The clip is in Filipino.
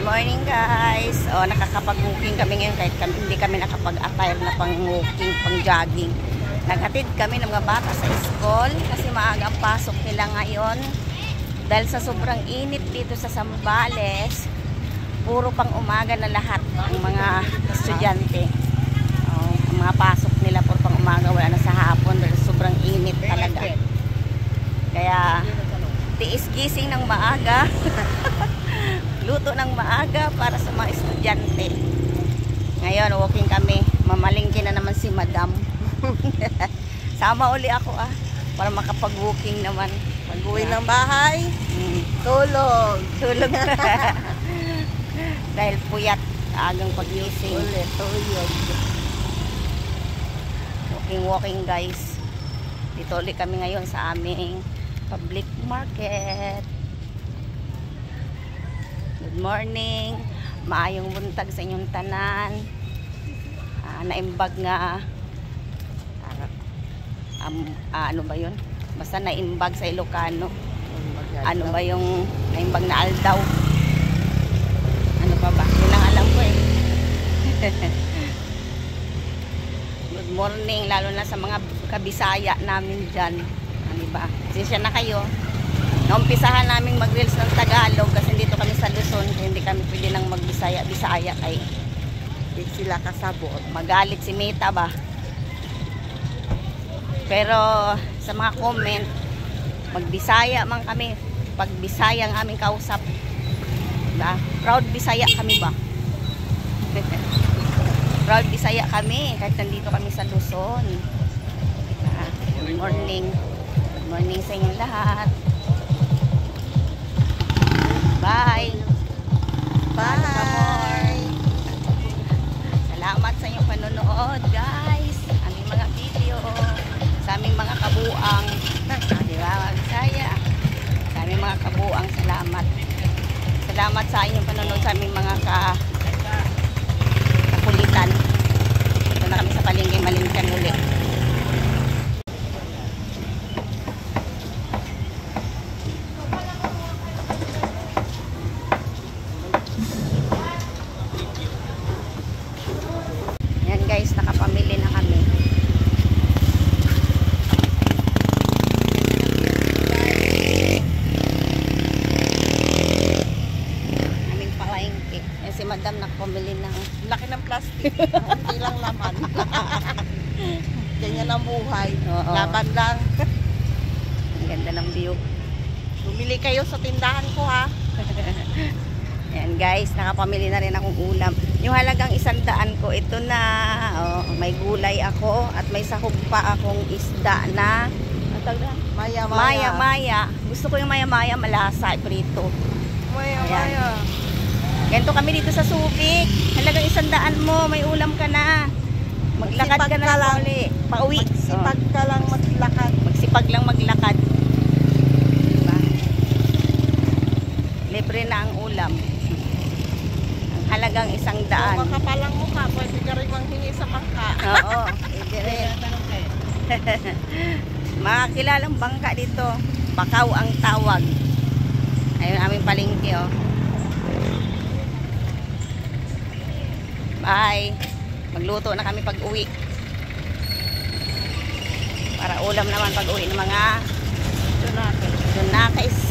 morning guys. Nakakapag-walking kami ngayon kahit hindi kami nakapag-attire na pang-walking, pang-jogging. Naghatid kami ng mga bata sa school kasi maaga ang pasok nila ngayon. Dahil sa sobrang init dito sa Zambales, puro pang umaga na lahat ang mga estudyante. Ang mga pasok nila puro pang umaga, wala na sa hapon dahil sobrang init talaga. Kaya tiis gising ng maaga. Luto ng maaga para sa mga estudyante. Ngayon, walking kami. Mamalingki na naman si Madam. Sama uli ako para makapag-walking naman. Pag-uwi ng bahay, tulog. Tulog. Dahil puyat, agang pag-gising. Ulit, tulog. Walking guys. Dito ulit kami ngayon sa aming public market. Good morning, maayong buntag sa inyong tanan. Naimbag nga ano ba yun? Basta naimbag sa Ilocano. Ano ba yung naimbag na aldaw? Ano pa ba? Yun ang alam ko eh. Good morning, lalo na sa mga kabisaya namin dyan. Ano ba? Sisya na kayo. Naumpisahan namin mag-reels ng Tagalog kasi dito kami sa Luzon, hindi kami pwede nang magbisaya-bisaya kay Hindi sila kasabot. magalit si Meta ba. Pero sa mga comment, magbisaya man kami, pag Bisaya ang aming kausap. Diba? Proud Bisaya kami ba? Proud Bisaya kami kahit nandito kami sa Luzon. Good morning. Good morning sa inyong lahat. Bye. Bye. Salamat sa inyong panonood, guys. Aming mga video, sa aming mga kabuang, di ba, Bisaya? Sa aming mga kabuang, salamat. Salamat sa inyong panonood sa aming mga kakulitan. Ito na kami sa palengke, Malincan ulit. Guys, nakapamili na kami. Aming palengke. Si Madam nakapamili ng Laki ng plastic. Hindi lang laman. Ganyan ang buhay. Oo. Laban lang. Ang ganda ng view. Bumili kayo sa tindahan ko ha. Ayan guys, nakapamili na rin akong ulam. Yung halagang 100 ko, ito na. May gulay ako at may sahog pa akong isda na Maya-maya. maya-maya. Gusto ko yung maya-maya malasa, prito. Maya-maya. Ganito kami dito sa Subic. Halagang 100 mo, may ulam ka na. Maglakad ka na lang uli. Pauwi. Magsipag ka lang maglakad. Magsipag lang maglakad. Diba? Libre na ang ulam. Ang halagang 100. Kung makapalang mukha, pwede ka rin manghingi sa bangka. Oo, pwede rin. Mga kilalang bangka dito. Bakaw ang tawag. Ayun aming palengke oh. Bye. Magluto na kami pag uwi. Para ulam naman pag uwi ng mga Ito natin. Dunakis.